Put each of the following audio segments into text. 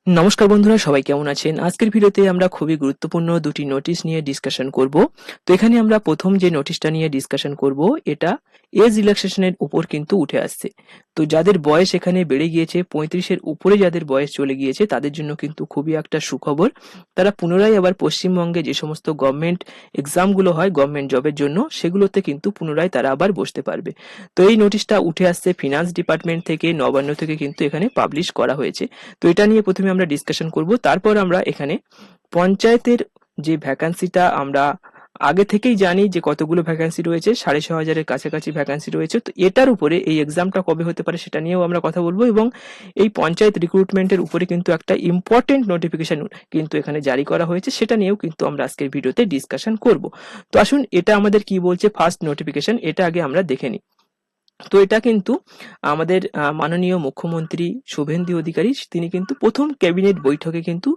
নমস্কার বন্ধুরা, সবাই কেমন আছেন? আজকের ভিডিওতে আমরা খুবই গুরুত্বপূর্ণ দুটি নোটিশ নিয়ে ডিসকাশন করব। তো এখানে আমরা প্রথম যে নোটিশটা নিয়ে ডিসকাশন করব, এটা এজ রিল্যাক্সেশনের উপর কিন্তু উঠে আসছে। তো যাদের বয়স এখানে বেড়ে গিয়েছে, 35-এর উপরে যাদের বয়স চলে গিয়েছে, তাদের জন্য কিন্তু খুবই একটা সুখবর। তারা পুনরায় আবার পশ্চিমবঙ্গে যে সমস্ত গভর্নমেন্ট এক্সামগুলো হয় গভর্নমেন্ট জবের জন্য, সেগুলোতে কিন্তু পুনরায় তারা আবার বসতে পারবে। তো এই নোটিশটা উঠে আসছে ফিনান্স ডিপার্টমেন্ট থেকে, নবান্ন থেকে কিন্তু এখানে পাবলিশ করা হয়েছে। তো এটা নিয়ে প্রথমে আমরা ডিসকাশন করব, তারপর আমরা এখানে পঞ্চায়েতের যে ভ্যাকান্সিটা আমরা আগে থেকেই জানি যে কতগুলো ভ্যাকান্সি রয়েছে, 6,500-এর কাছাকাছি ভ্যাকান্সি রয়েছে। তো এটার উপরে এই এক্সামটা কবে হতে পারে সেটা নিয়েও আমরা কথা বলবো, এবং এই পঞ্চায়েত রিক্রুটমেন্টের উপরে কিন্তু একটা ইম্পর্টেন্ট নোটিফিকেশন কিন্তু এখানে জারি করা হয়েছে, সেটা নিয়েও কিন্তু আমরা আজকের ভিডিওতে ডিসকাশন করব। তো আসুন, এটা আমাদের কি বলছে ফার্স্ট নোটিফিকেশন, এটা আগে আমরা দেখে নিই। তো এটা কিন্তু আমাদের মাননীয় মুখ্যমন্ত্রী শুভেন্দু অধিকারী, তিনি কিন্তু প্রথম ক্যাবিনেট বৈঠকে কিন্তু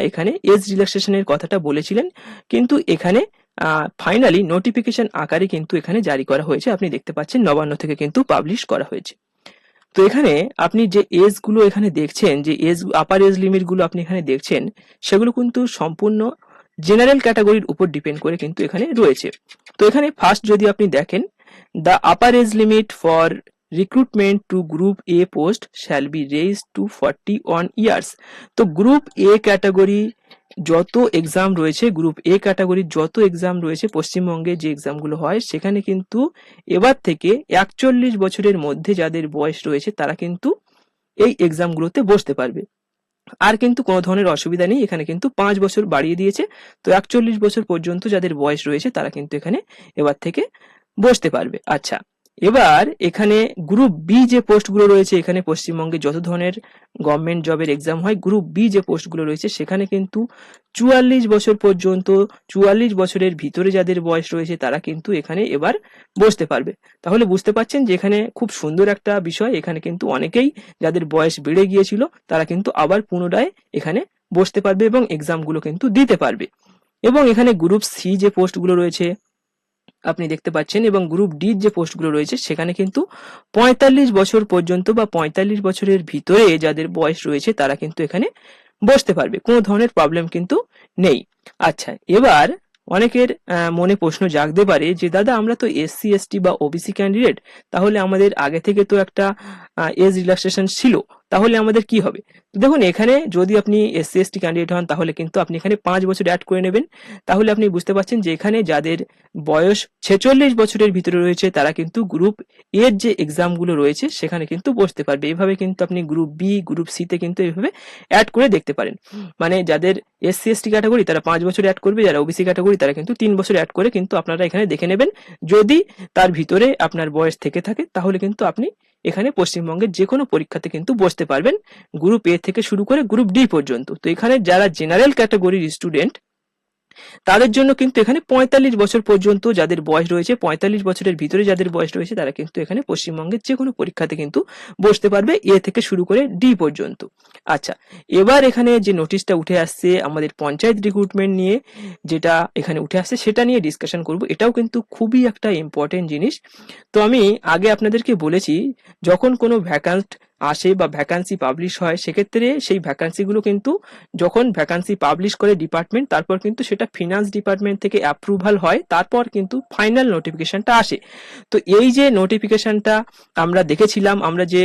এখানে এজ রিল্যাক্সেশনের কথাটা বলেছিলেন, কিন্তু এখানে ফাইনালি নোটিফিকেশন আকারে কিন্তু এখানে জারি করা হয়েছে। আপনি দেখতে পাচ্ছেন নবান্ন থেকে কিন্তু পাবলিশ করা হয়েছে। তো এখানে আপনি যে এজ গুলো এখানে দেখছেন, যে এজ আপার এজ লিমিট গুলো আপনি এখানে দেখছেন, সেগুলো কিন্তু সম্পূর্ণ জেনারেল ক্যাটাগরির উপর ডিপেন্ড করে কিন্তু এখানে রয়েছে। তো এখানে ফার্স্ট যদি আপনি দেখেন, the upper age limit for recruitment to group A post shall be raised to 41 years। তো গ্রুপ এ ক্যাটাগরি যত এক্সাম রয়েছে, গ্রুপ এ ক্যাটাগরির যত এক্সাম রয়েছে পশ্চিমবঙ্গে যে এক্সামগুলো হয়, সেখানে কিন্তু এবার থেকে 41 বছরের মধ্যে যাদের বয়স রয়েছে তারা কিন্তু এই এক্সামগুলোতে বসতে পারবে। আর কিন্তু কোনো ধরনের অসুবিধা নেই, এখানে কিন্তু 5 বছর বাড়িয়ে দিয়েছে। তো 41 বছর পর্যন্ত যাদের বয়স রয়েছে তারা কিন্তু এখানে এবার থেকে বসতে পারবে। আচ্ছা, এবার এখানে গ্রুপ বি যে পোস্টগুলো রয়েছে, এখানে পশ্চিমবঙ্গে যত ধরনের গভর্নমেন্ট জবের এক্সাম হয়, গ্রুপ বি যে পোস্টগুলো রয়েছে সেখানে কিন্তু 44 বছর পর্যন্ত, 44 বছরের ভিতরে যাদের বয়স রয়েছে তারা কিন্তু এখানে এবার বসতে পারবে। তাহলে বুঝতে পারছেন যে এখানে খুব সুন্দর একটা বিষয়, এখানে কিন্তু অনেকেই যাদের বয়স বেড়ে গিয়েছিল তারা কিন্তু আবার পুনরায় এখানে বসতে পারবে এবং এক্সামগুলো কিন্তু দিতে পারবে। এবং এখানে গ্রুপ সি যে পোস্টগুলো রয়েছে আপনি দেখতে পাচ্ছেন, এবং গ্রুপ ডি যে পোস্টগুলো রয়েছে সেখানে কিন্তু 45 বছর পর্যন্ত বা 45 বছরের ভিতরে যাদের বয়স রয়েছে তারা কিন্তু এখানে বসতে পারবে, কোনো ধরনের প্রবলেম কিন্তু নেই। আচ্ছা, এবার অনেকের মনে প্রশ্ন জাগতে পারে যে দাদা, আমরা তো এসসি এসটি বা ওবিসি ক্যান্ডিডেট, তাহলে আমাদের আগে থেকে তো একটা এজ রিল্যাক্সেশন ছিল, তাহলে আমাদের কি হবে? দেখুন, এখানে যদি আপনি এসসি এসটি ক্যান্ডিডেট হন তাহলে কিন্তু আপনি এখানে 5 বছর অ্যাড করে নেবেন। তাহলে আপনি বুঝতে পারছেন যে এখানে যাদের বয়স 46 বছরের ভিতরে রয়েছে তারা কিন্তু গ্রুপ এর যে এক্সামগুলো রয়েছে সেখানে কিন্তু বসতে পারবে। এভাবে কিন্তু আপনি গ্রুপ বি, গ্রুপ সি তে কিন্তু এভাবে অ্যাড করে দেখতে পারেন। মানে যাদের এসসি এসটি ক্যাটাগরি তারা 5 বছর অ্যাড করবে, যারা ওবিসি ক্যাটাগরি তারা কিন্তু 3 বছর অ্যাড করে কিন্তু আপনারা এখানে দেখে নেবেন। যদি তার ভিতরে আপনার বয়স থেকে থাকে তাহলে কিন্তু আপনি এখানে পশ্চিমবঙ্গের যে কোনো পরীক্ষাতে কিন্তু বসতে পারবেন, গ্রুপ এ থেকে শুরু করে গ্রুপ ডি পর্যন্ত। তো এখানে যারা জেনারেল ক্যাটাগরির স্টুডেন্ট তাদের জন্য কিন্তু এখানে 45 বছর পর্যন্ত যাদের বয়স রয়েছে, 45 বছরের ভিতরে যাদের বয়স রয়েছে তারা কিন্তু এখানে পশ্চিমবঙ্গের যে কোনো পরীক্ষাতে কিন্তু বসতে পারবে, এ থেকে শুরু করে ডি পর্যন্ত। আচ্ছা, এবার এখানে যে নোটিশটা উঠে আসছে আমাদের পঞ্চায়েত রিক্রুটমেন্ট নিয়ে, যেটা এখানে উঠে আসছে সেটা নিয়ে ডিসকাশন করব। এটাও কিন্তু খুবই একটা ইম্পর্টেন্ট জিনিস। তো আমি আগে আপনাদেরকে বলেছি, যখন কোনো ভ্যাকান্ট আসে বা ভ্যাকান্সি পাবলিশ হয়, সেক্ষেত্রে সেই ভ্যাকান্সিগুলো কিন্তু যখন ভ্যাকান্সি পাবলিশ করে ডিপার্টমেন্ট, তারপর কিন্তু সেটা ফিনান্স ডিপার্টমেন্ট থেকে অ্যাপ্রুভাল হয়, তারপর কিন্তু ফাইনাল নোটিফিকেশনটা আসে। তো এই যে নোটিফিকেশনটা আমরা দেখেছিলাম, আমরা যে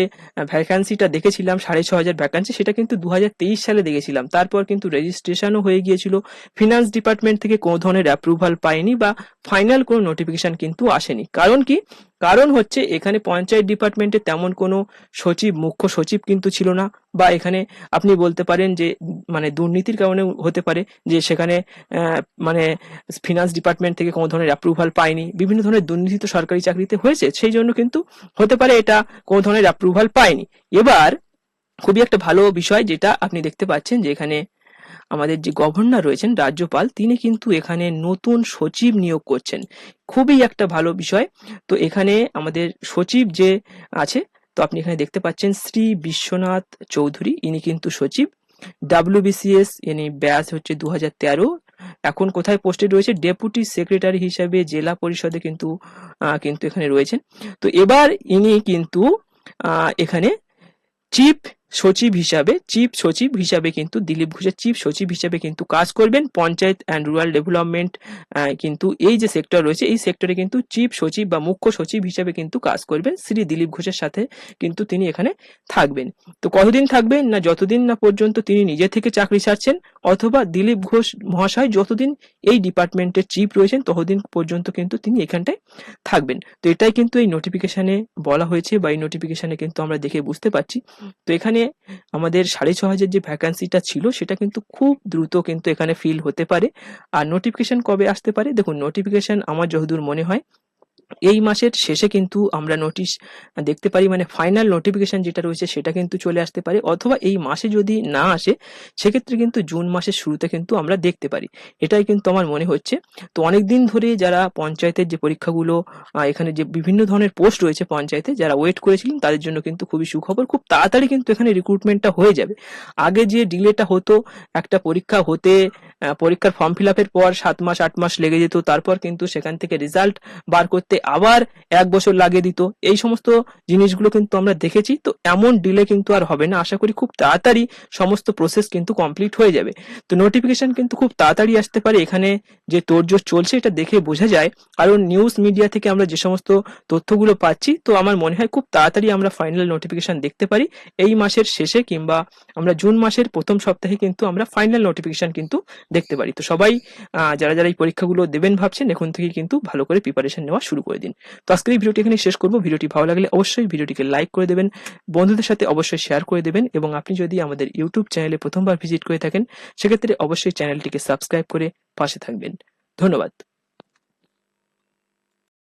ভ্যাকান্সিটা দেখেছিলাম 6,500 ভ্যাকান্সি, সেটা কিন্তু 2023 সালে দেখেছিলাম। তারপর কিন্তু রেজিস্ট্রেশনও হয়ে গিয়েছিল, ফিনান্স ডিপার্টমেন্ট থেকে কোনো ধরনের অ্যাপ্রুভাল পায়নি বা ফাইনাল কোনো নোটিফিকেশন কিন্তু আসেনি। কারণ কি? কারণ হচ্ছে এখানে পঞ্চায়েত ডিপার্টমেন্টে তেমন কোনো সচিব, মুখ্য সচিব কিন্তু ছিল না, বা এখানে আপনি বলতে পারেন যে মানে দুর্নীতির কারণে হতে পারে যে সেখানে মানে ফিনান্স ডিপার্টমেন্ট থেকে কোনো ধরনের অ্যাপ্রুভাল পায়নি। বিভিন্ন ধরনের দুর্নীতি তো সরকারি চাকরিতে হয়েছে, সেই জন্য কিন্তু হতে পারে এটা কোনো ধরনের অ্যাপ্রুভাল পায়নি। এবার খুবই একটা ভালো বিষয় যেটা আপনি দেখতে পাচ্ছেন যে এখানে আমাদের যে গভর্নর রয়েছেন, রাজ্যপাল, তিনি কিন্তু এখানে নতুন সচিব নিয়োগ করছেন। খুবই একটা ভালো বিষয়। তো এখানে আমাদের সচিব যে আছে, তো আপনি এখানে দেখতে পাচ্ছেন শ্রী বিশ্বনাথ চৌধুরী, ইনি কিন্তু সচিব। WBCS ইনি ব্যাচ হচ্ছে 2013। এখন কোথায় পোস্টেড রয়েছে? ডেপুটি সেক্রেটারি হিসেবে জেলা পরিষদে কিন্তু কিন্তু এখানে রয়েছেন। তো এবার ইনি কিন্তু এখানে চিফ সচিব হিসাবে, চিফ সচিব হিসাবে কিন্তু দিলীপ ঘোষের চিফ সচিব হিসাবে কিন্তু কাজ করবেন। পঞ্চায়েত অ্যান্ড রুরাল ডেভেলপমেন্ট কিন্তু এই যে সেক্টর রয়েছে এই সেক্টরে কিন্তু চিফ সচিব বা মুখ্য সচিব হিসাবে কিন্তু কাজ করবেন শ্রী দিলীপ ঘোষের সাথে কিন্তু তিনি এখানে থাকবেন। তো কতদিন থাকবেন না যতদিন না পর্যন্ত তিনি নিজে থেকে চাকরি ছাড়ছেন অথবা দিলীপ ঘোষ মহাশয় যতদিন এই ডিপার্টমেন্টের চিফ রয়েছেন ততদিন পর্যন্ত কিন্তু তিনি এখানটায় থাকবেন। তো এটাই কিন্তু এই নোটিফিকেশনে বলা হয়েছে বা এই নোটিফিকেশনে কিন্তু আমরা দেখে বুঝতে পারছি। তো এখানে আমাদের 6,500 যে ভ্যাকান্সিটা ছিল সেটা কিন্তু খুব দ্রুত কিন্তু এখানে ফিল হতে পারে। আর নোটিফিকেশন কবে আসতে পারে? দেখুন নোটিফিকেশন আমার যতদূর মনে হয় এই মাসের শেষে কিন্তু আমরা নোটিশ দেখতে পারি, মানে ফাইনাল নোটিফিকেশন যেটা রয়েছে সেটা কিন্তু চলে আসতে পারে, অথবা এই মাসে যদি না আসে সেক্ষেত্রে কিন্তু জুন মাসের শুরুতে কিন্তু আমরা দেখতে পারি। এটাই কিন্তু আমার মনে হচ্ছে। তো অনেকদিন ধরে যারা পঞ্চায়েতের যে পরীক্ষাগুলো এখানে যে বিভিন্ন ধরনের পোস্ট রয়েছে পঞ্চায়েতে যারা ওয়েট করেছিলেন তাদের জন্য কিন্তু খুবই সুখবর। খুব তাড়াতাড়ি কিন্তু এখানে রিক্রুটমেন্টটা হয়ে যাবে। আগে যে ডিলেটা হতো একটা পরীক্ষা হতে পরীক্ষার ফর্ম ফিল আপের পর 7 মাস 8 মাস লেগে যেত, তারপর কিন্তু সেখান থেকে রেজাল্ট বার করতে আবার 1 বছর লাগিয়ে দিত। এই সমস্ত জিনিসগুলো কিন্তু আমরা দেখেছি। তো এমন ডিলে কিন্তু আর হবে না। আশা করি খুব তাড়াতাড়ি সমস্ত প্রসেস কিন্তু কমপ্লিট হয়ে যাবে। তো নোটিফিকেশন কিন্তু খুব তাড়াতাড়ি আসতে পারে। এখানে যে তোড়জোড় চলছে এটা দেখে বোঝা যায়। কারণ নিউজ মিডিয়া থেকে আমরা যে সমস্ত তথ্যগুলো পাচ্ছি তো আমার মনে হয় খুব তাড়াতাড়ি আমরা ফাইনাল নোটিফিকেশন দেখতে পারি। এই মাসের শেষে কিংবা আমরা জুন মাসের প্রথম সপ্তাহে কিন্তু আমরা ফাইনাল নোটিফিকেশন কিন্তু দেখতে পারি। তো সবাই যারা এই পরীক্ষাগুলো দেবেন ভাবছেন এখন থেকেই কিন্তু ভালো করে প্রিপারেশন নেওয়া শুরু করে দিন। তো আজকের এই ভিডিওটি এখানে শেষ করব। ভিডিওটি ভালো লাগলে অবশ্যই ভিডিওটিকে লাইক করে দেবেন, বন্ধুদের সাথে অবশ্যই শেয়ার করে দেবেন এবং আপনি যদি আমাদের ইউটিউব চ্যানেলে প্রথমবার ভিজিট করে থাকেন সেক্ষেত্রে অবশ্যই চ্যানেলটিকে সাবস্ক্রাইব করে পাশে থাকবেন। ধন্যবাদ।